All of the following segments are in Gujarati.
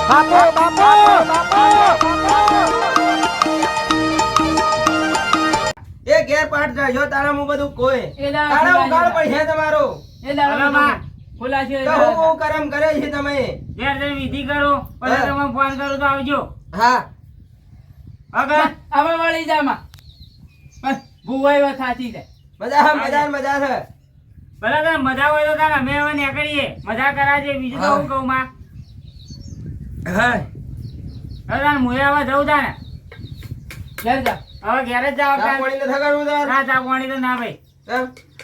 બાપો બાપો એ ઘેર પાઠ જાજો તારા મુ બધું કોઈ તારા ઉગાડ પડશે તમારો એ દાડામાં ખુલાસી કહું કરમ કરે છે તમે ઘેર જઈને વિધિ કરો પછી તમે ફોન કરો તો આવજો હા હવે વળી જામાં બસ ભૂવાઈ થાતી છે મજા મજા છે બરાબર મજા હોય તો તારે અમે હવે નીકળીએ મજા કરાજે બીજું તો હું કહું માં હા હવે મુએ હવે જવું તા ને ઘેર જા હવે ઘેર જ જાવ ચા પાણી નથી કરવું તાર ના ચા પાણી તો ના ભાઈ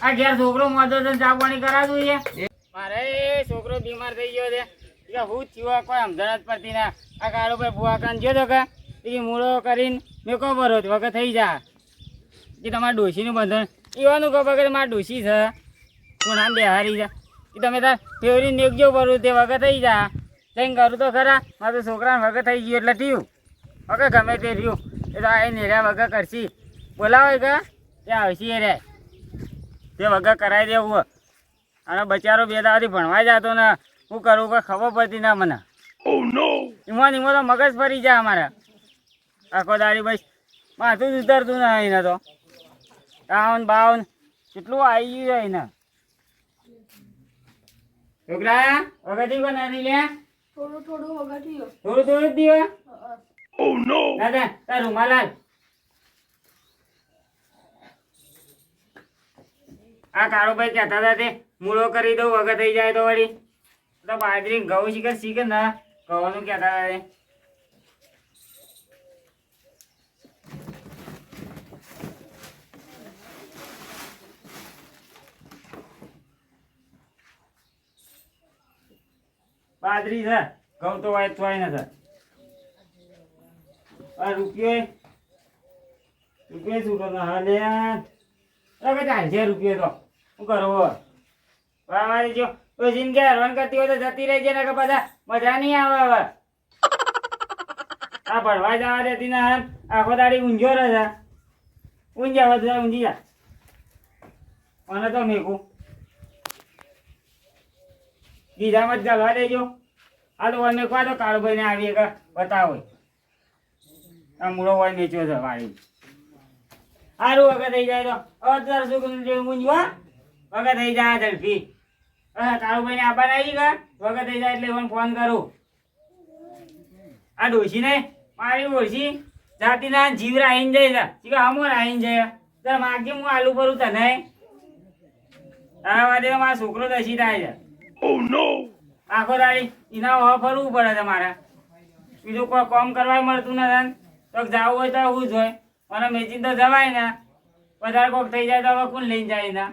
આ ઘેર છોકરો મોટો છે ચા પાણી કરાવવું છે મારે છોકરો બીમાર થઈ ગયો છે કે હું થયો કોઈ સમજણ જ પડતી ના આ કાળો ભાઈ બુઆ કાન ગયો તો કે એ મૂળો કરીને મેં કહો ભરો વગર થઈ જા કે તમારા ડોશીનું બંધન એવાનું કહો કે મારા ડોશી છે હું નામ બેહારી જા એ તમે તાર ફેવરી નેકજો ભરું તે વગર થઈ જા જઈને કરું તો ખરા મારે તો છોકરાને વગર થઈ ગયું એટલે થયું વગર ગમે તે રહ્યું એ તો આ નેર્યા વગર કરશી બોલાવે કે ત્યાં આવશી એ રે તે વગર કરાવી દેવું અને બચારો બે દાવાથી ભણવા જતો ને શું કરું કે ખબર પડતી ના મને એમાં તો મગજ ફરી જાય અમારે આખો દાડી બસ માથું જ ઉતરતું ના એને તો ટાઉન બાઉન કેટલું આવી ગયું એને છોકરા વગતી કો નથી લે થોડું વગાડ્યું. થોડું જ દીવા દાદા તાર રૂમાલાલ આ કાળુભાઈ કહેતા હતા તે મૂળો કરી દઉં વગર થઈ જાય તો વળી તો બાજરી ઘઉં શીખે ના ઘઉંનું કહેતા હતા તે બાજરી છે ઘઉં તો વાય થોય ને સર આ રૂપિયો છૂટો ના હાલે અરે ચાલશે રૂપિયો તો શું કરવો વાવાળી જો તો જિંદગી હરવાન કરતી હોય તો જતી રહેજે ને કે બધા મજા નહીં આવે હવે આ ભણવા જવા દેતી ને આખો દાડી ઊંઝો રહે છે ઊંઝા વધુ ઊંઝી જા મને તો મેકું ગીધામાં જ ગાલવા દેજો આ તો વન મેકવા તો કાળુભાઈ ને આવી કે બતાવો આ મૂળો હોય મેચ્યો છે વાળી સારું વગર થઈ જાય તો અત્યાર સુધી જેવું મૂંઝવા વગર થઈ જાય ઝડપી કાળુભાઈ ને આપવાને આવી ગયા વગર થઈ જાય એટલે મને ફોન કરું આ ડોશી ને મારી ઓળશી જાતિના જીવ રાહીને જાય છે કે હમો રાહીને જાય તાર માગજે હું આલુ ભરું તને તારા વાદે મારા છોકરો દસી થાય છે આખો દાડી એના હવા ફરવું પડે છે મારે બીજું કોઈ કામ કરવા મળતું નથી તો જવું હોય તો હું જ હોય મને મેચીને તો જવાય ને વધારે કોક થઈ જાય તો હવે કોણ લઈને જાય ને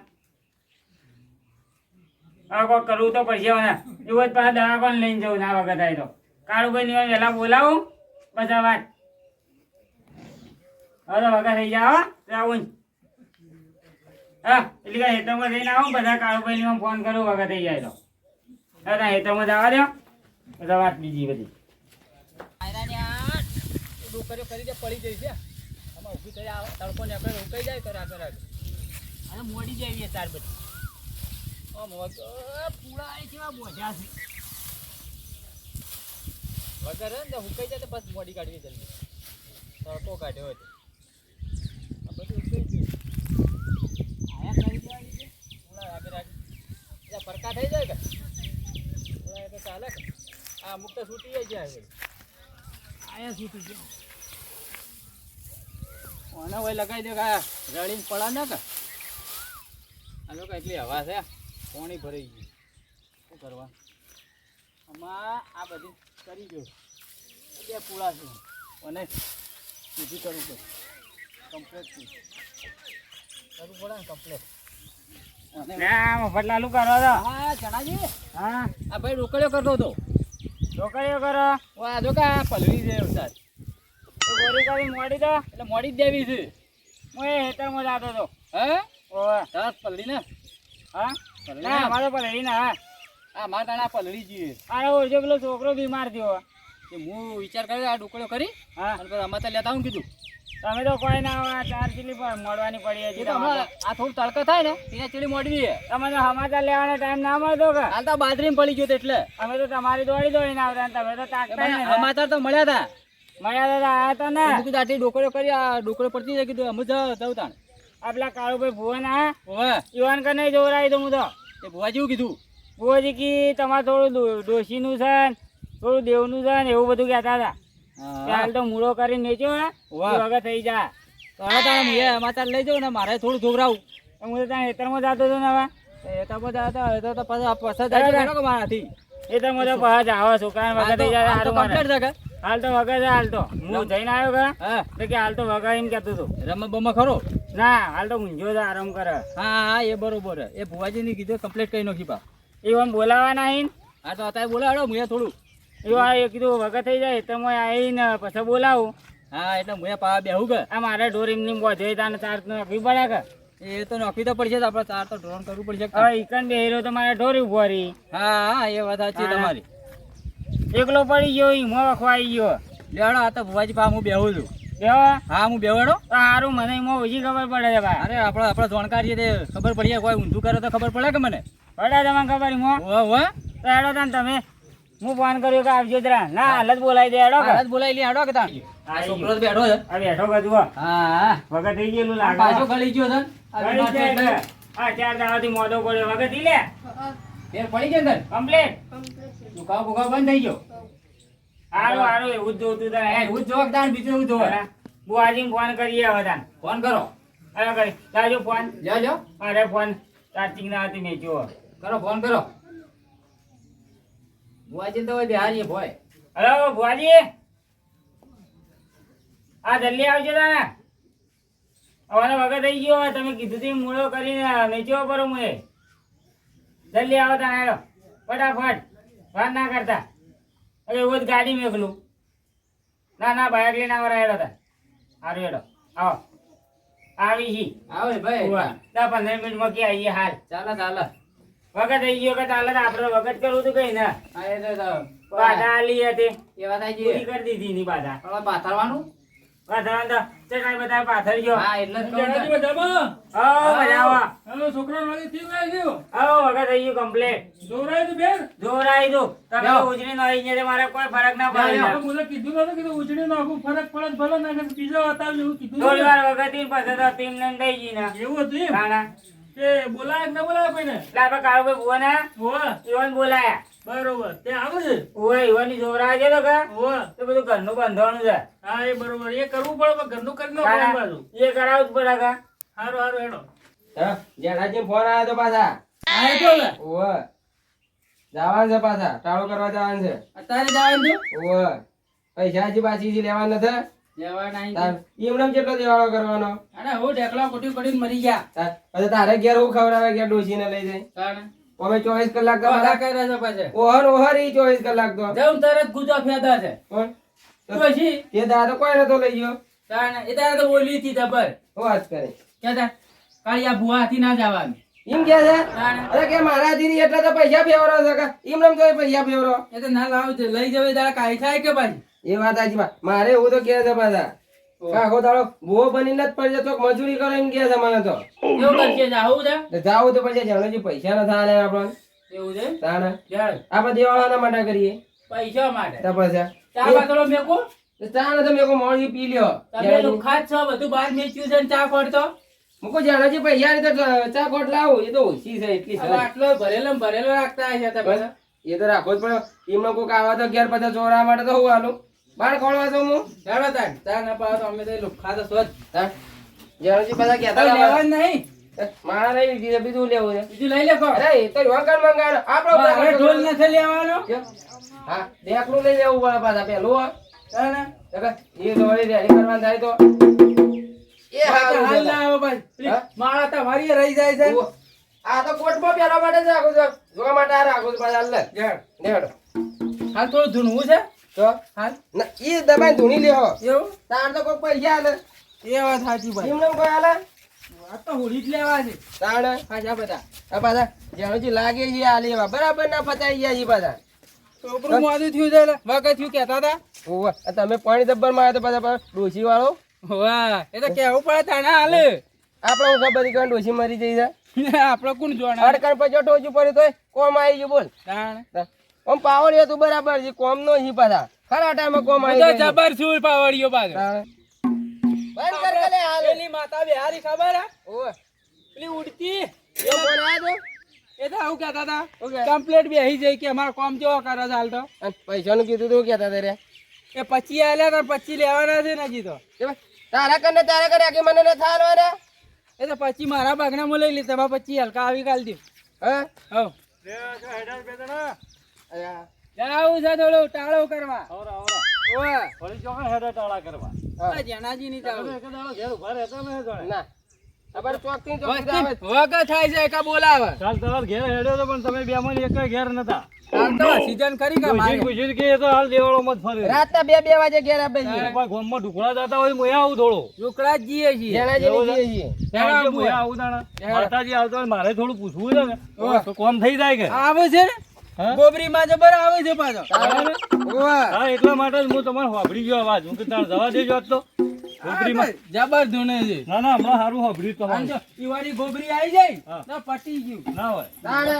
હવે કોક કરવું તો પડશે ને એવું જ પાછા દવાખાને લઈને જવું ના વખત થાય તો કાળુભાઈ ની વહેલા બોલાવું બધા વાત હવે તો વગર થઈ જાય આવું હા એટલે કે હેતરમાં જઈને આવું બધા કાળુભાઈ ની ફોન કરું વગર થઈ જાય તો ના હેતરમાં જવા દો બધા વાત બીજી બધી ડોકરીઓ કરી દે પડી જઈ છે આમાં ઊભી થઈ આવે તડકો ને આપણે રોકાઈ જાય કરા અને મોડી જઈએ ચાર બધી પૂરા કેવા બોધ્યા છે વગર ને હુકાઈ જાય તો બસ મોડી કાઢવી જલ્દી તડકો કાઢ્યો હોય તો આ બધું ઉકાઈ ગયું આયા કરી દેવાની છે પૂરા આગળ આગળ ફરકા થઈ જાય કે પૂરા તો ચાલે કે આ અમુક તો છૂટી જાય હવે આયા છૂટી ગયા ઓને હોય લગાવી દે કે રડીને પડા ને કે આ લોકો એટલી હવા છે પાણી ભરાઈ ગયું શું કરવા આમાં આ બધી કરી ગયું બે પૂળા છે અને સીધી કરવું પડે કમ્પ્લેટ કરવું પડે ને કમ્પ્લેટ મફતલાલુ કરો તો હા જણાજી હા આ ભાઈ રોકડ્યો કરતો હતો છોકરીઓ કરો આ જો કે આ પલવી છે વરસાદ તો ગોરી કરી મોડી તો એટલે મોડી જ દેવી છે હું એ હેતરમાં જતો હતો હે ઓવે તરત પલળી ને હા પલળી ના ને? અમારે પણ રહી ના આ માર તાણા પલળી જઈએ આરે ઓછો પેલો છોકરો બીમાર થયો કે હું વિચાર કર્યો આ ડુકડો કરી હા અને પછી અમારે ત્યાં લેતા આવું કીધું. તમે તો કોઈ ના આવે 4 ચીલી પર મળવાની પડી એ હતી તો હમણાં આ થોડું તડકો થાય ને એને ચીડી મોડવી છે. તમે તો સમાચાર લેવાનો ટાઈમ ના મળતો કે હાલ તો બાજરીમાં પડી ગયો તો એટલે અમે તો તમારી દોડીને આવતા ને તમે તો તાકતા જ નતા. સમાચાર તો મળ્યા હતા. મળ્યા તો આયા તો ને કીધું આટલી ડોકડો કરી આ ડોકડો પડતી જાય કીધું અમે જાઉં તાણ. આ પેલા કાળુભાઈ ભુવન આ હવે ઈવાન કે નહીં જોવરાય તો હું તો એ ભુવા જેવું કીધું. ભુવાજી કી તમારે થોડું ડોશીનું છે ને થોડું દેવનું છે ને એવું બધું કહેતા હતા. હાલ તો મૂળો કરીને વેચ્યો ને વાહ. વગર થઈ જા તો હવે તાણે હું સમાચાર લઈ જાઉં ને મારે થોડું જોવરાવું. હું તો ત્યાં ખેતરમાં જતો હતો ને હવે એ તો બધા હતા એ તો પછી પસંદ આવી ગયો કે મારાથી. એ તો મને પાછા જાવા છોકરા વગર થઈ જાય હાલ તો સારું complete મને. છે કે? હાલ તો વગર છે હાલ તો હું જઈને આવ્યો કે હા તો કે હાલ તો વગર એમ કહેતો હતો રમત બમત ખરો. ના હાલ તો ઊંઝો છે આરામ કરે હા હા એ બરોબર છે. એ ભુવાજીની કીધું કમ્પ્લીટ કરી નાખી પા. એવું આમ બોલાવાના અહીં હા તો અત્યારે બોલાડો મુએ થોડું. એવું આ કીધું વગર થઈ જાય તો હું આવીને પછી બોલાવું હા એટલે મુએ પા બેહું કે આ મારે ઢોર એમની બોધે તાને ચાર તો નખવી પડે કે એ તો નોખી તો પડશે જ આપણે ચાર તો ડ્રોન કરવું પડશે કે? હવે ઈકન બેહીરો તો મારે ઢોર ઉભો રહી હા હા એ વાત સાચી હા. તમારી. એકલો પડી ગયો ઈમો વખવાઈ ગયો લેવાડો આ તો ભુવાજી પા હું બેહું છું. બેહો હા હું બેવાડો. તો સારું મને ઈમો ઓછી ખબર પડે છે ભાઈ અરે આપણે જાણકાર છે તે ખબર પડી જાય કોઈ ઊંધું કરે તો ખબર પડે કે મને. પડે તમને ખબર ઈમો ઓહો તો હેડો તાન તમે હું ફોન કર્યો કે આવજો જરા ના હાલ જ બોલાવી દે હેડો કે હાલ જ બોલાવી લે હાડો કે તાણ. આ છોકરો તો બેઠો છે. આ બેઠો બધું હા હા વગર થઈ ગયેલું પાછો લાગે ગળી ગયો છે. આ ગળી બીમાર છે છે એટલે. એટલે. આ 4 દાડાથી મોઢો પડ્યો વગર થી લે ફેર પડી ગયો ને કમ્પ્લીટ દુખાવો બુખાવો બંધ થઈ ગયો. હારું હારું એવું જ જોતું તારે એ હું જ જોવા કે તાણ બીજું એવું જોવા. બુઆજી ફોન કરીએ હવે તાન ફોન કરો. હવે કરી લાવજો ફોન લ્યો મારે ફોન ચાર્જિંગ ના હતી મેં જુઓ કરો ફોન કરો. ભુવાજી તો બિહારી ભોય. હલો બુઆજી હા જલ્દી આવજો તાને હવે વગર થઈ ગયો હવે તમે કીધું તું મૂળો કરીને વેચ્યો પર હું એ જલ્દી આવો તાને હેડો ફટાફટ વાત ના કરતા હવે એવું જ ગાડી મેકલું ના ના બાઇક લઈને આવો હેડો તાર સારું હેડો આવો આવી છી આવે ભાઈ. 10-15 મિનિટમાં કે આવીએ હાલ ચાલે ચાલે. વગર થઈ ગયો કે ચાલે તો આપણે વગર કરવું તું કઈ ના હા એ તો બાધા આલી હતી એ વાત પૂરી સાચી. કરી દીધી ની બાધા હવે પાથરવાનું. બાધા તો ચટાઈ બધા પાથર ગયો હા એટલે જ કહું છું. વગર થઈ ગયું કમ્પ્લેટ જોરાઈ દો તમે જાઓ. ઉજળી નો આવી ગયા મારે કોઈ ફરક ના પડે થોડી વાર વગર થી પછી તો ટીમ ને દઈ ગઈ ના ખાના એટલે આપણે કાળુભાઈ ભુવાના ઈવન બોલાયા બરોબર તે આવે છે ઓય ઈવન જોરા છે તો કે ઓહ તો બધું ઘરનું બંધાવાનું છે હા એ બરોબર એ કરવું પડે પણ ઘરનું કરી લો ખાના બાજુ એ કરાવવું જ પડે કે હારું હારું હેડો જેનાજી ફોન આવ્યો તો પાછા આ તો લે. ઓવે જવાનું છે પાછા ટાળો કરવા જવાનું છે અત્યારે જવાનું છું. ઓવે પૈસા હજી પાછી લેવાના નથી જવાના અહીં. તાર એમનેમ કેટલો દેવાળો કરવાનો અરે હું ઢેકલા કોટી કોટીને મરી ગયા. પછી તારે ઘેર હું ખવડાવે ઘેર ડોસીને લઈ જાય તાણે. અમે 24 કલાક તો બધા પાછા કર્યા છે પાછે. ઓહર ઈ 24 કલાક તો જઉં તરત ગુજો ફેદા છે. કોણ? તો પછી તે દાડા તો કોઈ નતો લઈ ગયો તાણે એ તારે તો બોલી હતી જબર. હું વાત કરે કહેતા કાળિયા ભુવાથી ના જવાનું. એમ કે છે તાણે. અરે કે મારા દીદી એટલે તો પૈસા ફેવરો છે કે એમનેમ તો પૈસા ફેવરો એ તો ના લાવ લઈ જવે તારા કાઈ થાય કે પાછી. એ વાત સાચી વાત મારે એવું તો કે છે પાછા આખો દાડો ભૂવો બનીને જ પડશે તો મજૂરી કરો એમ કે છે મને તો કેવું કરશે જાવું છે. જાવું તો પછી જાણોજી પૈસા ન થાય આપણને એવું છે. તાણે ચાલ આપણે દેવાળાના માટે કરીએ પૈસા માટે. તો પછી ચા પાતળો મેકો. ચા ને તમે મોડી પી લ્યો તમે લુખા જ છો બધું બહાર મેચ્યું છે ને ચા ખોડતો. મૂકો જાણોજી પૈસા ની તો ચા કોટ લાવું એ તો ઓછી છે એટલી હવે છે આટલો ભરેલો ને ભરેલો રાખતા હશે તમે. બસ. એ તો રાખવો જ પડે એમને કોઈક આવા તો ઘેર પછી ચોરા માટે તો હું આલું બાર ખોળવા તો હું ચાલો તાણ. ચા ના પાવો તો અમે તો લુખા તો છો જ. જાણોજી પાછા તો કહેતા લેવાનું નહીં. મારા લઈ લીધી બીજું લેવું છે બીજું લઈ લે કો. અરે એ તો વગર મંગાડો મારે ઢોલ આપણો નથી લેવાનો. હા દેખલું લઈ લેવું પડે પાછા પેલું હો. તાણે. એ દોડી રેડી કરવાનું થાય તો એ હારું હાલ છે ના આવે પાછી. પેલી હા? માળા તમારી રહી જાય છે. ઓ, આ તો કોટમાં પહેરવા માટે જ રાખું છું જોવા માટે આ રાખું છું પાછા અલ્લે જાણ. નેડો હાલ થોડું ધૂણવું છે. તો હાલ ના ઈ દબાઈ ધૂણી લેહો એવું. તાર તો કોઈ પૈસા આલે એ વાત સાચી ભાઈ. એમને કોઈ આલે આ તો હોળી જ લેવા છે. તાણ પાછા બધા. આ પાછા જાણુજી લાગે છે આલે એવા બરાબર ના પતાઈ ગયા છે પાછા છોકરું મોડું થયું છે એટલે વખત થયું કહેતા હતા. ઓવે, આ તમે પાણી જબ્બર માં આવ્યો તો પાછા ડોશી વાળો વાહ એ તો કેવું પડે તાણે હાલે. આપણે હું ખબર હતી કે ડોશી મરી જઈ છે આપણે કોણ જોણે અડકણ પછી ટોચું પડ્યું તોય કોમ આવી ગયું બોલ તાણે આમ પાવડિયો તું બરાબર છે કોમ નો હી પાછા ખરા ટાઈમે કોમ આવી તો ગયું. જબર સુર પાવડિયો પાછો. તાણે. બંધ કર કલે હાલ પેલી માતા બિહારી ખબર હે ઓવે પેલી ઉડતી એ ફોન આવ્યો એ તો આવું કહેતા હતા ઓકે. કમ્પ્લેટ બેહી જાય કે અમારો કામ કેવો કરે છે હાલ તો. અને પૈસાનું કીધું તું કેતા હતા રે એ 25 આલ્યા તો 25 લેવાના છે ને હજી તો. કે ભાઈ, તારા કરને તારા કરે આખી મને ન થાલવા રે એ તો 25 મારા બાગણામાં લઈ લી તમારા 25 હલકા આવી કાલ દી. હા હવ અયા. જાવું છે થોડું ટાળો કરવા. ઓવે. હા. આ જેનાજીની જાવું. ના ખબર ચોકથી ચોકથી આવે વગર થાય છે એકા બોલાવે. કાલ તમારે ઘેર હેડ્યો તો પણ તમે બે માં એક ઘેર નતા હાલ તો સીઝન કરી કે મારે. પૂછ્યું કે એ તો હાલ દેવાળો મત ફરે રાતના 2 વાગે ઘેર આપે છે ગામમાં ઢુકડા જતા હોય હું આવું થોડું ઢોકળા જ જીએ છીએ. જેણાજીને જઈએ છીએ. હેડો હું આવું. આવું તાણા માતાજી આવતો હોય મારે થોડું પૂછવું છે ને તો કોમ થઈ જાય કે આવે છે ને હા? ગોબરીમાં જબર આવે છે પાછો. ઓવે. હા એટલા માટે જ હું તમારે સાંભળી ગયો અવાજ હું કે તાર જવા દેજો આજ તો ગોબરીમાં જબર ધૂણે છે. ના ના હમણાં સારું સાંભળ્યું આમ તમારું જો ઈવાળી ગોબરી આવી જાય હા. તો પટી ગયું. ના હોય તાણે.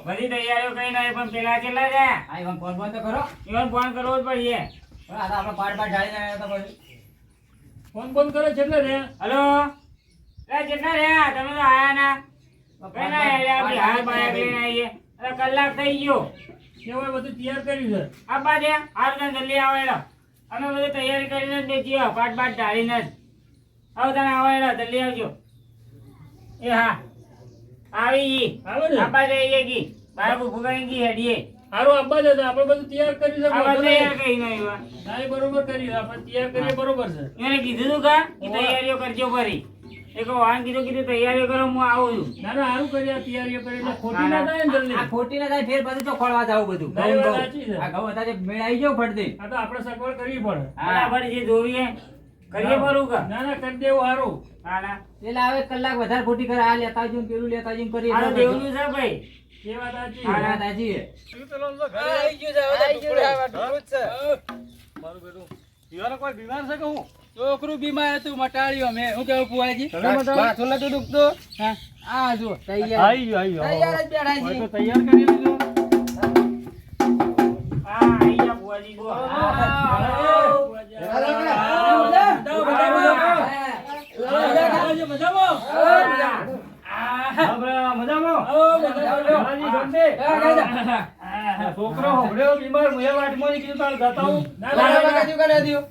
બધી તૈયારીઓ કઈ ના પણ પેલા કેટલા રહ્યા ઈવન ફોન કરવો જ પડીએ ફોન ફોન કરો કેટલા રહ્યા હલો કેટલા રહ્યા તમે તો આયા ના કઈ ના આયા આપણી હાલ બાયા લઈને આવીએ અરે કલાક થઈ ગયો કેવું બધું તૈયાર કર્યું છે આપા દે હાલ તને જલ્દી આવેલો અમે બધું તૈયારી કરીને જ બેસીએ પાટ પાટ ઢાળીને જ આવ તને આવેલો જલ્દી આવજો એ હા આવી ગઈ આપા જઈએ ગઈ બાર ભૂગાઈ ગઈ હેડીએ હારું આબા જ હતા આપણે બધું તૈયાર કરી છે આ બધું તૈયાર કરી નાખ્યું ના બરોબર કરી આપણે તૈયાર કરીએ બરોબર છે એને કીધું તું કા કે તૈયારીઓ કરજો ફરી એક વાન કીધું તૈયારીઓ કરો હું આવું છું ના ના હારું કરી તૈયારીઓ કરી એટલે ખોટી ના થાય ને જલ્દી આ ખોટી ના થાય ફેર બધું તો ખોળવા જાવ બધું. ના, એ વાત સાચી છે. આ ઘઉં અત્યારે મેળાઈ ગયો ફટદે. આ તો આપણે સગવડ કરવી પડે બરાબર જે જોવીએ કરીએ ફરું કા ના ના કરી દેવું હારું હા ના એટલે આવે કલાક વધારે ખોટી કરે આ લેતા આવજો ને પેલું લેતા આવજો ને કરીએ. આ દેવનું છે ભાઈ એ વાત સાચી હા, છે. ના, તાજી છે. શું પેલો તો ઘરે આવી ગયું છે, હવે તો ટુકડું આવે, ટુકડું જ છે. મારું બેટું દીવાના કોઈ બીમાર છે કે હું છોકરું બીમાર હતું મટાડ્યો મેં. શું કેવું ફુવાજી? તમે મટાડો? માથું નતું દુખતું હા, આ જુઓ. તૈયાર આવી ગયો તૈયાર જ બેઠા હોય છીએ. તો તૈયાર કરી લીધું હા આઈ જા બુઆજી બો છોકરો હમણાં બીમાર મુએ વાટમાં કીધું તાર જતા હું બરાબર કાઢ્યું કે ના થયું?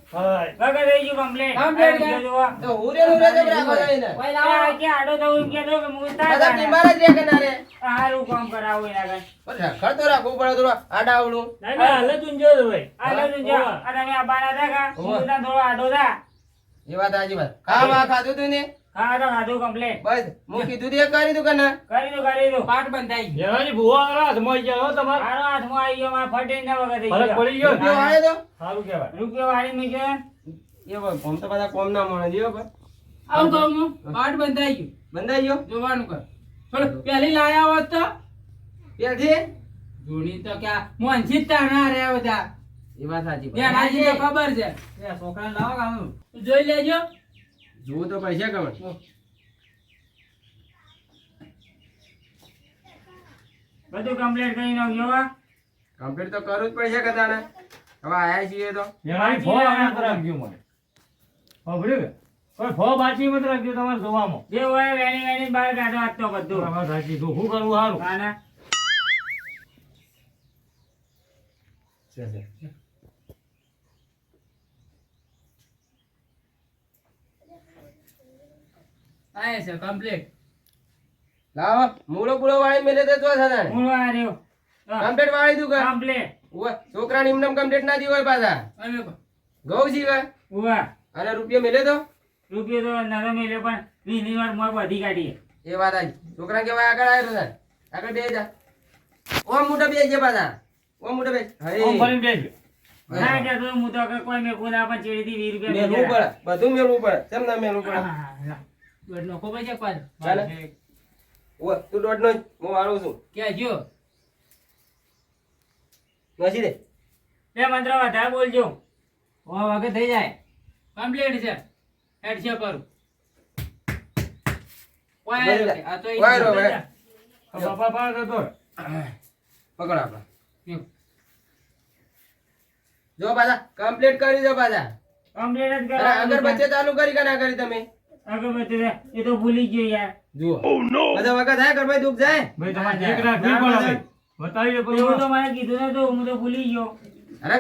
બગા થઈ ગયું કમ્પ્લેટ Complete આ જોવા તો હુરે હુરે જ રાખો જઈને. આ કે આડો તો એમ કે કે મુસ્તા બધા બીમાર જ રહે કે ના રહે? હારું કામ કરાવું એના કઈ પણ રખડતો રાખવું પડે થોડું આડાવડું. ના ના હાલે તું જો ભાઈ આ લો જા આ તમે આ બાના થા કા મુસ્તા થોડો આડો થા એ વાત સાચી વાત. ખાવા ખાધું તું ને? હા તો ખાધું કમ્પ્લેટ બસ હું કીધું તું એ કરી દઉં કે ના? કરી દો પાટ બંધાઈ ગયો. જેવાની ભૂવા વાળા હાથમાં આવી ગયા હો તમારે મારો હાથમાં આવી ગયો મારા ફટે ના વગર થઈ ફરક ગયો પડી ગયો રૂપિયો વાળે તો? સારું કહેવાય રૂપિયો વાળી મેં ગયો એ ભાઈ, આમ તો બધા કોમ ના મળે જીઓ ભાઈ. આવું કહું હું, પાટ બંધાઈ ગયું. બંધાઈ ગયો? જોવાનું કર. પણ પહેલી લાયા હોત તો ત્યાંથી? જૂની તો ક્યાં મોંઘી જ તાણા રહ્યા બધા. એ વાત સાચી વાત. ત્યાં નાજી તો ખબર છે. એ છોકરાને લાવો કે આમ જોઈ લેજો. જોવું તો પૈસા કમાય. બધું કમ્પ્લીટ કરી નાખ્યો કમ્પ્લીટ તો કરવું જ પડશે કે તાણે. હવે આયા છીએ તો જેવાની ફો આયાત રાખજો મને સાંભળ્યું કે કોઈ ફો બાચી મત રાખજો તમારે જોવામાં જે હોય વેણી વેણી બહાર કાઢો આજ તો બધું વાત સાચી તો શું કરવું સારું હા ના આ છે કમ્પ્લીટ. લાવો મૂળો પૂળો વાળી મેલે તો જો થતા હું આ રહ્યો કમ્પ્લીટ વાળી દઉં કે કમ્પ્લીટ ઉવા છોકરા નિમનમ કમ્પ્લીટ ના દી હોય પાછા અમે કહો. ઘઉં જીવે ઉવા અને રૂપિયો મેલે તો રૂપિયો તો નરો મેલ્યો પણ 20 વાર મોર બધી કાઢી એ વાત આજી છોકરા કેવાય આગળ આવ્યો છે આગળ બે જા ઓ મોટા બે છે પાછા ઓ મોટા બે આમ ફરીને બેસજો ના કે તો હું તો કોઈ મેં કોના પણ ચેડી થી 20 મેલવું રૂપિયા પડે બધું મેલવું પડે કેમ ના મેલવું પડે દોઢ નોખો પૈસા પાછો. ચાલે ઓય તું દોડ નો હું વાળું છું કે જો નસી દે બે મંત્ર વધારે બોલજો. ઓ વાગે થઈ જાય કમ્પ્લીટ છે હેડ છે પર બરાબર. આ તો વાયરો હવે. બાપા પાડ હતો પકડ આપણા જો પાછા કમ્પ્લીટ કરી દો પાછા કમ્પ્લીટ જ અરે કરો. અગરબત્તી ચાલુ કરી કે ના કરી તમે અગરબત્તી રે. એ તો ભૂલી ગયો યાર. જુઓ બધા વખત થાય અગરબત્તી દુખ જાય ભાઈ તમારે એક રાખવી પડે ભાઈ બતાવી દો એવું તો મને કીધું નતું, હું તો ભૂલી ગયો. અરે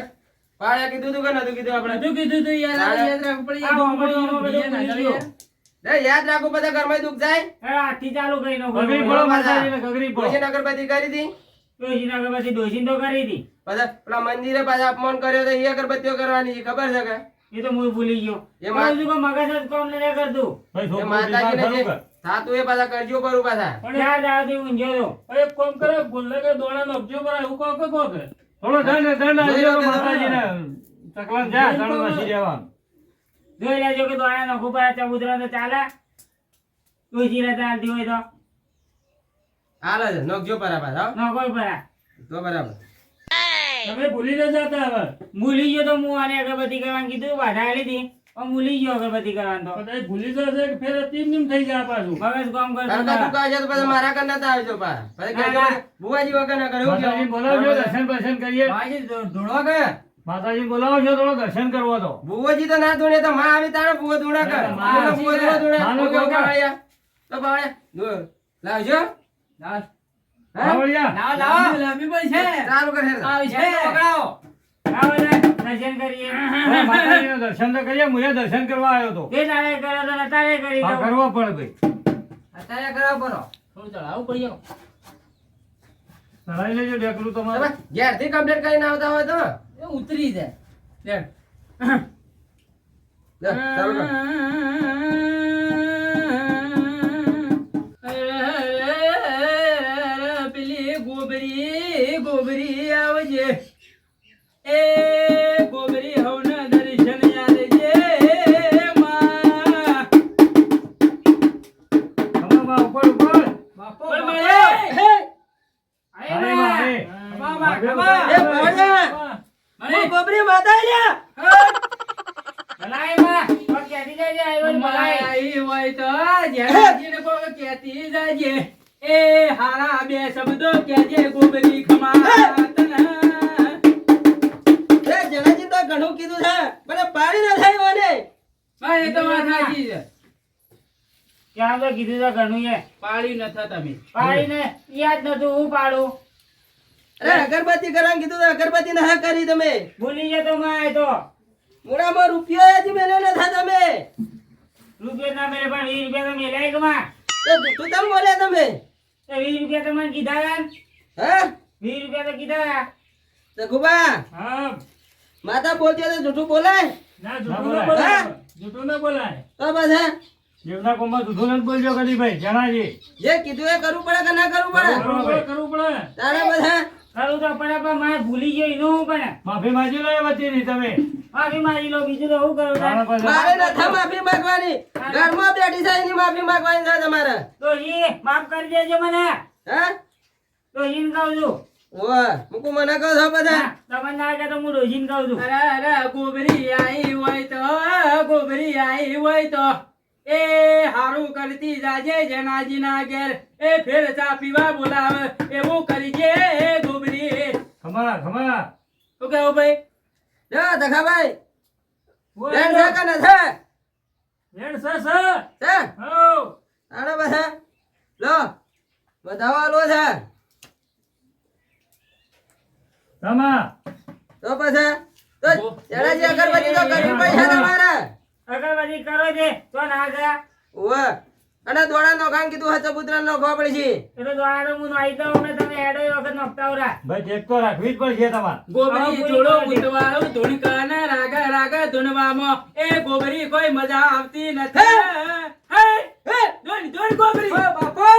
પાડ્યા કીધું તું કે નતું કીધું આપણે બધું કીધું તું યાર આ યાદ રાખવું પડે આ યાર બધું બીજે ના ભૂલી ચાલે ગયો. યાર. રે યાદ રાખો બધા ઘરમાં દુખ જાય અરે આજથી ચાલુ કરી નાખો. ગગરી પડો માતાજીને ગગરી પડો પછી અગરબત્તી કરી હતી ડોશીને અગરબત્તી ડોશીને તો કરી હતી. પાછા પેલા મંદિરે પાછા અપમાન કર્યો તો એ અગરબત્તીઓ કરવાની છે ખબર છે કે એ તો હું ભૂલી ગયો. એ માં- કહું છું કે મગજ જ કામ નથી કરતું. ભાઈ એ છોકરો માતાજીને બીમાર જે ખરું કે? થાતું એ પાછા કરજો કરું પાછા પણ યાદ આવતી ઊંઝો તો. એક કામ કરે બોલે કે દોડાનો અબજો પર એવું કહો કે થોડો દંડ જોઈ લો આપજો કે માતાજીને ચકલા જા દંડ નાસી દેવાનું જોઈ લેજો કે દોડા નખું પર ચબૂતરા તો ચાલે. ડોશીને ચાલતી હોય તો હાલ જ નોખજો પરા પાછા હો. નખો પર. તો બરાબર તમે ભૂલી ન જતા હવે ભૂલી ગયો તો હું આને અગરબત્તી કરવાનું કીધું, બાધા આલી હતી પણ ભૂલી ગયો અગરબત્તી કરવાનું તો. કદાચ ભૂલી જશે કે ફેર તીમ થઈ જાય પાછું મગજ કામ કરતું કારણ કે તું ના. કહે છે તો પછી મારા કરના તો આવજો પા પછી કહેજો ના, ના. બુવાજી વગર ના કરે એવું માતાજી કેવું? બોલાવજો દર્શન બર્શન કરીએ માજી ધોળવા કે માતાજી બોલાવો છો થોડો દર્શન કરવો તો બુવાજી તો ના ધૂણે તો માં આવી તારે બુવો ધૂણા કર ના, બુવો માં બુવો ધૂણે માનો ઓકે, ઓકે, કાકા. વાળ્યા. તો પાવડ્યા. જો, લાવજો લાવ હે? આવડિયા લાવ લાંબી પણ છે ચાલુ કર હેર. આવી છે આવો લે, દર્શન કરીએ. હવે માતાજીના દર્શન તો કરીએ હું દર્શન કરવા આવ્યો તો તે તારે કરો તો તારે કરી હા દઉં. કરવા પડે ભાઈ અત્યારે કરાવ પડો થોડું ચડાવવું પડી જાવ ચડાવી લેજો ડેકલું તમારે તમે ઘેરથી કમ્પ્લીટ કરીને આવતા હોય તો એ ઉતરી જાય લે લે, ચાલુ કર. પેલી ગોબરી ગોબરી આવજે એ ગોબરી હવના દર્શન આલજે માં ખમા બા ઉપર ઉપર બાપો બોલ બાપો. મળે. હે! અરે મારે ખમા માં, એ ખમા. ભોળિયા, મળે. ઓ ગોબરી માતા આયા. ભલાઈ માં, પણ કહેતી જજે, આવ્યો જ ભલાઈ. માઈ હોય તો જેનાજીને કોઈ કહેતી જાજે એ હારા બે શબ્દો કહેજે ગોબરી ખમા તના. એ જણાજી તો ઘણું કીધું છે મને પાડી ના થાય મને હા, એ તો વાત સાચી છે ક્યાં તો કીધું તો ઘણું છે. પાડી નતા તમે પાડીને યાદ નતું, હું પાડું. અરે અગરબત્તી કરવાનું કીધું તો અગરબત્તી ના કરી તમે ભૂલી જતો માં તો. મોડામાં રૂપિયો હજી મેલ્યો નથી તમે રૂપિયા ના મેળે પણ 20 રૂપિયા તો મેલાય કે માં. તો જૂઠું તમ બોલ્યા તમે તો 20 રૂપિયા તો મને કીધા હતા ને. હે 20 રૂપિયા તો કીધા હતા. સગુબા હા માતા બોલતી હોય તો જૂઠું બોલાય ના જૂઠું ના બોલાય. જૂઠું ના બોલાય તો પાછા દેવના કોમમાં જૂઠું નથી બોલજો કદી ભાઈ જણાજી જે કીધું એ કરવું પડે કે ના કરવું પડે કરવું પડે. કરવું પડે તારા બધા ખરું તો પડે પણ મારે ભૂલી ગયો એનું હું પણ. માફી માંગી લો એ વચ્ચેની તમે માફી માંગી લો, બીજું તો શું કરું તારે? તારા પાસે મારે નથી માફી માંગવાની ઘરમાં બેઠી છે એની માફી માંગવાની છે તમારે તો એ માફ કરી દેજો મને. હે તો એને કહું છું. ઓય મુકુ મને કહો છો બધા હા, તમને ના કહે તો હું ડોશીને કહું છું. અરે અરે ગોબરી આઈ હોય તો ગોબરી આઈ હોય તો એ હારું કરતી જાજે જનાજીના ઘેર એ ફેર ચા પીવા બોલાવે એવું કરજે ગોબરી ખમા ખમા શું કેવું ભાઈ જા તખાભાઈ બોલ રેણ છે કે નથી રેડ સર છે હો તારા બધા લો બધાવા લો છે ખમા તો પછી તો જણાજી અગરબત્તી તો કરવી પડશે તમારે અગરબત્તી કરો છે તો ના ગયા. ઓય અને દોડા નોખાન કીધું હશે પુત્ર નોખવા પડશે એ તો દ્વારા તો હું નાઈ દઉં ને તમે હેડો એ વખત નોખતા ઉરા. ભાઈ ટેક તો રાખવી જ પડશે તમારે ગોબરી જોડો ઉતવાળું ધૂણકાને રાગા રાગા ધૂણવામાં એ ગોબરી કોઈ મજા આવતી નથી હે હે ધૂણ ગોબરી બાપો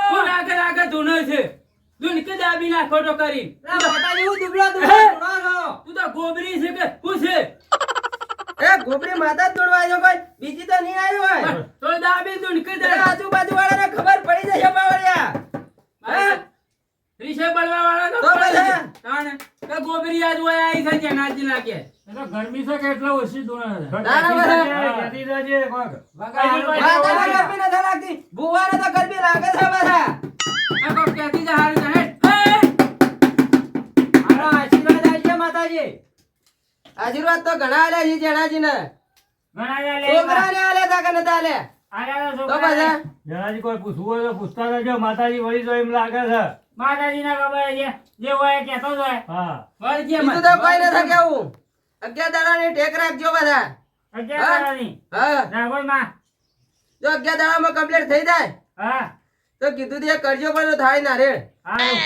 હું રાગા રાગા ધૂણો છે ધૂણ કે દાબી નાખો તો કરી માતાજી હું દુબળો તું તો ગોબરી છે કે હું છે એ ગોબરી માતા જ દોડવા આવ્યો કોઈ બીજી તો નહીં આવ્યો હોય તો દાબી ધૂણ કે એટલે આજુબાજુ વાળાને ખબર પડી છે બળવા વાળા તો બધા તાણે કે ગોબરી આજ હોય આઈ છે જનાજી લાગે એ તો ગરમી છે કે એટલા ઓછી ધોણા છે. તારા બધા જતી જજે કોક. વાતાવરણ ગરમી નથી લાગતી બુવાને તો ગરમી લાગે છે બધા આ કોક કહેતી છે હારું છે હેડ મારો આશીર્વાદ આપજે માતાજી. આશીર્વાદ તો ઘણા આલ્યા છે જણાજીને ઘણા લે છોકરાને આલ્યા તા કે નતા આલ્યા આયા તો છોકરા બધા જણાજી કોઈ પૂછવું હોય તો પૂછતા રહેજો. માતાજી વળી તો એમ લાગે છે. માતાજી ના ખબર છે જે હોય એ કહેતો જ હોય હા વળજે કીધું તો કોઈ નથી કેવું 11 દાડાની ટેક રાખજો બધા અગિયારની હા રાખો માં જો 11 દાડામાં કમ્પ્લીટ થઈ જાય હા તો કીધું તે કરજો પણ તો થાય ના રે હારું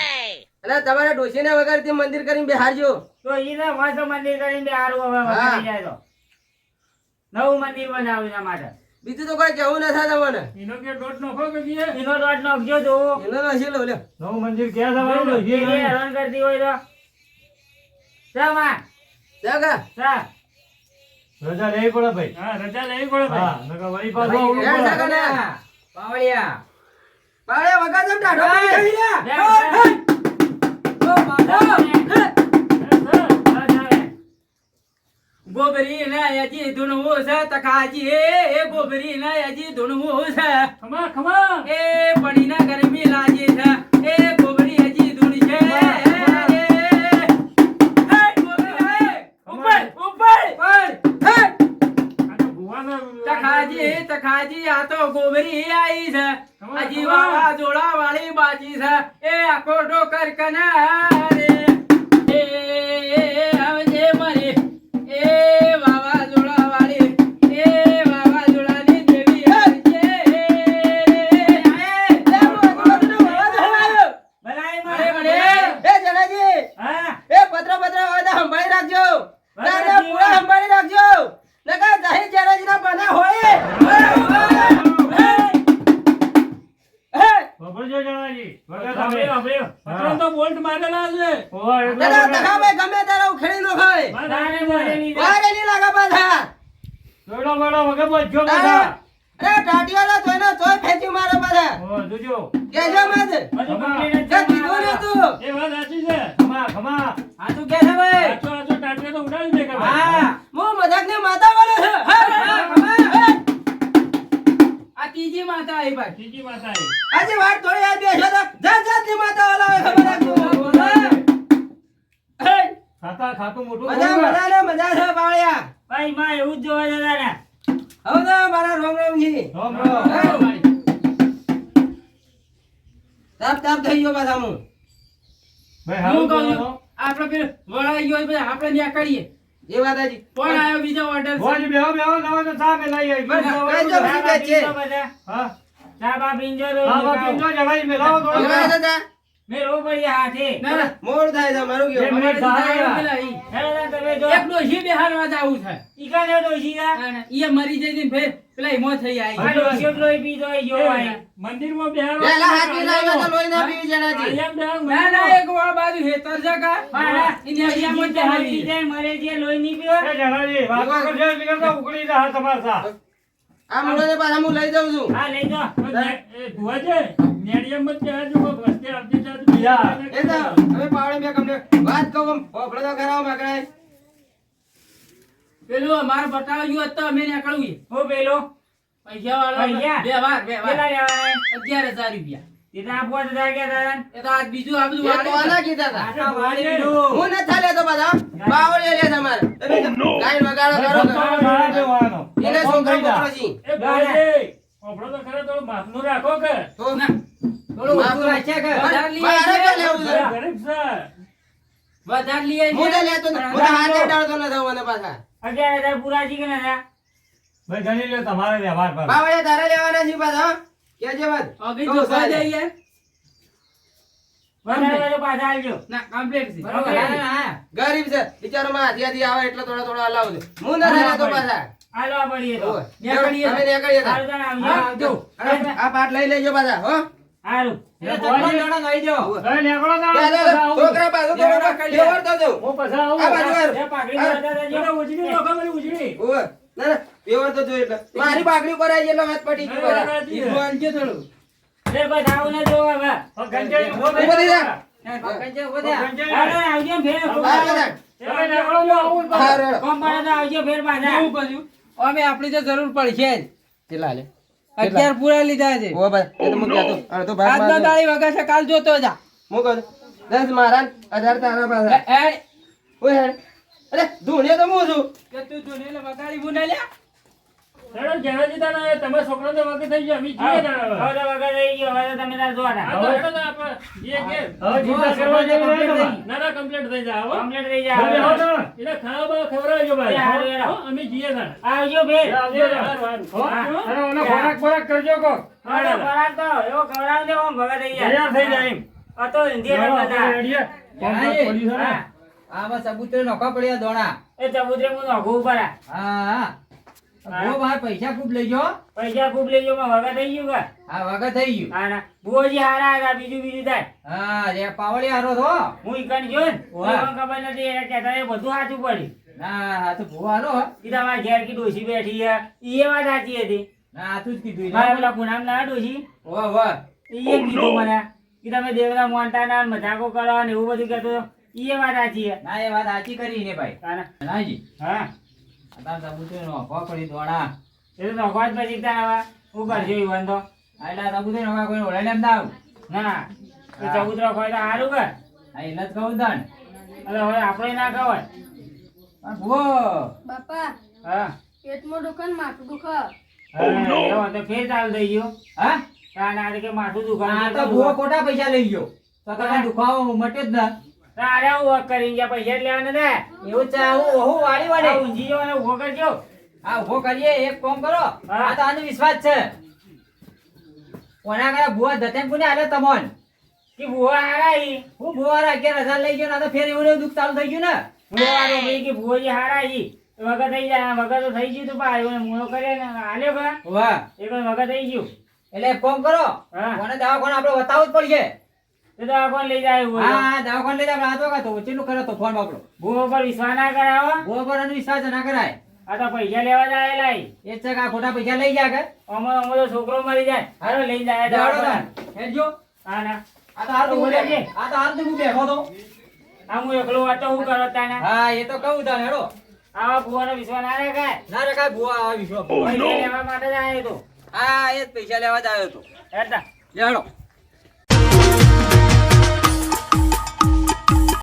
અને તમારે ડોશીને વગરથી મંદિર કરીને બેહારજો તો ઈ તો મસ્ત મંદિર કરીને બે હારું હવે હા. વધી જાય તો નવું મંદિર બનાવ્યું છે માટે બીજું તો કોઈ કેવું નથી તમને એનો કે દોઢ નખો કે કીએ? એનો દોડ નાખજો તો એનો નથી લો લ્યો નવું મંદિર ક્યાં જવાનું છે? જે હેરાન કરતી હોય તો ચા માં જગા ચા રજા લેવી પડે ભાઈ. હા રજા લેવી પડે હા નકર વળી પાછું આવવું યાર પડે. જગા ને પાવળિયા. પાડે વગર જેમ ટાઢો પડી ગઈ લે. ગોબરી ના યજી ધૂણવું છે તકાજી એ ગોબરી ના યજી ધૂણવું છે ખમા ખમા. એ પડી ના ગરમી લાગી છે એ ગોબરી હજી ધૂણ છે ઉપર ઉપર તખાજી આ તો ગોબરી આઈ છે હજી વાવાઝોડા વાળી બાજી છે એ આખો ડોકર કનારે એ આવજે મારી એ વાવાઝોડા વાળી એ વાવાઝોડાની દેવી આવજે બનાય મારે એ જણાજી હા એ પત્ર હોય તો સંભાળી રાખજો તારે પૂરા સંભાળી રાખજો નકર જાહેર જણાજીના બના હોય ખબરજો જણાજી. વગર સાંભળ્યો, તમે. સાંભળ્યો. પતરામાં તો બોલ્ટ મારેલા છે. ઓય, એટલે દાદા વગર. તખાવે ગમે તારે ઉખેડી નો ખાય તારે મોઢેની છે. વારે ની લાગે પાછા દોડો બડો વગર બોલજો તારે બધા. અરે ટાટીવાળા તોય તોય ફેંચી મારે પાછા ઓ, જોજો. કેજો મત હજુ complete જ તે છે કીધું ને તું એ વાત સાચી છે. ખમા ખમા. આ તું કે છે ભાઈ આછો આછો ટાટકે તો ઉડાડી દે કે ભાઈ. હા હું મજાકની માતા બોલું છું હા, હા, હા. આ ત્રીજી માતા આવી ભાઈ ત્રીજી માતા એ. આજે વાત થોડી યાદ બેસો તો જાતની માતા ઓલા હોય ખબર રાખજો હે ખાતા ખાતું મોટું મજા બોલો. મજા ને મજા છે બાવળિયા ભાઈ માં એવું જ જોવા જતા ને હવે તો મારા રોમ રોમજી રામ રામ. તાપ તાપ થઈ ગયો પાછા હું ભાઈ હું હારું કહું છું બોલો. આપણે પેલું વળાઈ ગયો પછી આપણે ત્યાં કરીએ એ વાત હજી કોણ આવ્યો બીજો ઓર્ડર ભોજ બેહો બેહો નવો તો ચા મેલાઈ આવી. બસ, બીજો કઈ બધું. જો બીજી બેચ છે હા ચા બા પીંજો હા બા પીંજો જણાઈ મેલાવો થોડો. એમાં દાદા મેં રો પડી હાથે ના ના મોડ થાય છે મારું બે ગયો મિનિટ થાય. તમે જો એક ડોશી બેહારવા જાવું છે ઈ કાને ડોશી ઈ મરી જઈ ને ફેર પેલા ઈમો થઈ આવી આ ડોશી લોહી પીધો હોય જો હોય મંદિરમાં બેહારો. પેલા હાથી લાવ્યો તો લોહી ના પીવી જણાજી અહીંયા બેહારો, ના ના મંદિરમાં. એક વા બાજુ હેતર છે કા ઇન્ડિયામાં બેહારી જાય મરે જે લોહી ની પીવો એ જણાજી, વાતો કરજો એટલે કે તો ઉકળી જાય તમારા સા. આ મોડે પાછા હું લઈ જાઉં છું હા લઈ જો એ ભુવાજી, નેડિયામાં જ બેહારજો, કોક રસ્તે આવતી જાત બીજા. એ તો હવે પાવડે બે કમને વાત કહું ઓફળો તો કરાવો માગણાય પેલું અમાર બતાવ્યું હતું અમે નીકળવું હો પેલો પૈસા વાળો પૈસા? બે વાર કેટલા લેવાના? 11,000 રૂપિયા કેટલા આપવા હતા કે તારા? એ તો આજ બીજું આ બધું એ તો વાળ્યું આના કીધા હતા આટલા વાળી દીધું. હું નથી લેતો પાછા બાવળે લે તમારે તમે ગાય વગાડો કરો ધક્કો ગાળા દેવાનો. એને કોણ છોકરા થઈ જા? પકડો છી એ ભુવાજી, આપણો તો ખરે થોડું માપનું રાખો કે. તો ના થોડું ઓછું રાખ્યા કે? વધારે લઈ મારે આવીએ. ક્યાં લેવું છે ગરીબ છે. વધારે લઈ આવીએ. હું તો લેતો નથી. હું તો હાથે ડાળતો નથી મને પાછા 11,000 પૂરા જી કે ના થયા? ભાઈ ગણી લ્યો તમારે વ્યવહાર પર. બાવળે તારે લેવાના છે પાછા કેજે વાત અગી તો જો સાહેબ. સાહેબ આઈએ. વધારે હોય તો પાછા આવજો. ના કમ્પ્લીટ છે બરોબર, હા, હા. ગરીબ છે બિચારો માં હાથિયાથી આવે એટલે થોડા થોડા હલાવું છું હું નથી લેતો પાછા હાલો આ પડીએ તો. ઓય. નીકળીએ. તમે નીકળીએ તા. હારું તાણ આવજો. હા, આવજો. અને આ પાટ લઈ લેજો પાછા હો હારું. એ ભુવાજી, ભાઈ નીકળો તાણ. ત્યાં પાછા તો આવું. છોકરા પાછો થોડો ફેવરતો જાઉં. હું પાછા આવું. આ બાજુ વાર. એ પાઘડી હા. વધારે દેજો. એટલે ઉજળી નાખો, મારી ઉજળી. ઓય. ના ના ફેવરતો જો એટલે મારી પાઘડી પર આવી એટલે વાત પડી ગઈ ના, ના, પાછા. ના, ઈનું આલજો થોડું. એ બસ આવું ના જોવા હવે. ગંજાઈ ઉભો થઈ ઉભો થઈ જા. જા. પકડજે, ઉભો થા. હાલો, આવજો ફેર બહાર બધા. તમે નીકળો જો આવું જ હા, રેડો. કોમ પડે તો આવજો ફેર પાછા શું કર્યું? અમે આપણી તો જરૂર પડશે જ. 11 પૂરા લીધા છે. ઉભો ભાઈ, એ તો હું કહેતો. અડધો ભાગ આજનો મારજો. તાળી વગાડશે, કાલ જોતો જા. હું કહું છું, 10 મારા ને 18 તારા પાછા. એ, ઓય હેડ. અરે ધૂણિયો તો હું છું. કે તું જોઈને વગાડી હું ના લ્યા. હેડો જણાજી તારા તમે છોકરો તો વગર થઈ ગયો અમે જીએ તારા હવે તો વગર રહી ગયો હવે તો તમે તાર જોવાના હા તો હેડો તો આપણે જીએ કે હવે ચિંતા કરવા જેવી નહીં તમારે. ના ના કમ્પ્લીટ થઈ જાય હો કમ્પ્લીટ થઈ હવે હો જાય તો એટલે ખાવા ખવડાવજો ભાઈ એ હારું, હેડો. હો, અમે જીએ તાર આવજો ફેર આવજો તાર. હો હા. અરે ઓનો ખોરાક ખોરાક કરજો કો હવે ખોરાક તો એવો ખવડાવજો આમ ભગત થઈ જાય તૈયાર થઈ જાય એમ આ તો હિન્દી બધા રેડીએ જણાજી. પોલીસ હા આમાં સબૂતરે નોખા પડ્યા દોણા. એ ચબુતરે હું નોખું ઉપર આ. હા હા. ભૂવો ભાઈ પૈસા ખૂબ લઈ ગયો. પૈસા ખૂબ લઈ ગયો માં વગર થઈ ગયું કે હા વગર થઈ ગયું. હા ના ભુવોજી હારા હતા બીજું થાય હા રે પાવડી હારો થો. હું ઈકણ ગયો ને વાહ. મને ખબર નથી એને કહેતા એ બધું સાચું પડ્યું ના હા તો ભૂવો હારો હો. કીધા મારા ઘેર કી ડોશી બેઠી છે ઈ એ વાત સાચી હતી ના આ તું જ કીધું મારા એને. પેલા પૂનમ ના ડોશી વાહ વાહ. ઈ એ કીધું મને કે તમે દેવના મોનતા ના મજાકો કરો ને એવું બધું કહેતો હતો. ઈ એ વાત સાચી છે ના એ વાત સાચી કરી ને ભાઈ. તાના. નાજી હા આ સબૂતરે નોખા પડી દોણા. એ તો નોખવા જ પછી તારા હું કરજો ઈ વાંધો આ એટલે સબૂતરે નોખા કોઈ ઓળાઈને એમ ના આવું. ના એ ચબૂતરો ખોય તો સારું કર હા એટલે જ કહું તને. એટલે હવે આપણે ના ખવાય પણ ભૂવો. બાપા હા પેટમાં દુખાન માથું દુખે એવો તો ફેર ચાલુ થઈ ગયો હા તાના કે માથું આ દુખાન તો ભૂવો ખોટા પૈસા લઈ ગયો. તો તમે દુખાવો મટે જ ના. તારે હું કરી ગયા પૈસા જ લેવાના ને એવું છે હું ઓહો વાળી આ વાળી. ઊંઘી જવાનો ઉભો કરજો હા ઉભો કરીએ એક કામ કરો. હા. આ તો આનો વિશ્વાસ છે. કોના કરે ભૂવા દતેન કોને આલે તમોન. કે ભુવા હારા ઈ હું ભૂવા 11,000 લઈ ગયો ને આ તો ફેર એવું ને એવું દુઃખ ચાલુ થઈ ગયું ને. ભુવા હારો ભાઈ કે ભુવાજી હારા ઈ વગર થઈ જાય વગર તો થઈ ગયું તો ભાઈ એને મૂળો કરે ને આલ્યો કા વાહ. એ પણ વગર થઈ ગયું એટલે એક કામ કરો. હા. કોને દવાખાને આપણે બતાવવું જ પડશે. એ તો આ કોણ લઈ જાય એવું હા હા દવાખાને લઈ જાય આપણે હાથ વગાડતો ચેટલું કરે તો ફોન આપણો. ભુવા પર વિશ્વાસ ના કરાવો ભૂવા પર એનો વિશ્વાસ ના કરાય. આ તો પૈસા લેવા જ આયેલા ઈ એ જ છે કે આ ખોટા પૈસા લઈ જાય કે. અમારો તો છોકરો મરી જાય હારો લઈ જાય દોડો દવાખાને. તાન. હેડજો. હા ના આ તો હાલ તો હું બોલે છે. આ તો હાલ તો હું બેઠો તો. આ હું એકલો વાતો હું કરો તાના હા એ તો કહું તાને હેડો. આવા ભુવાનો વિશ્વાસ ના રાખાય ના રે કાંઈ ભૂવા આ વિશ્વાસ. પૈસા લેવા માટે જ આયો તો હા એ જ પૈસા લેવા જ આવ્યો હતો. હેડતા લેડો.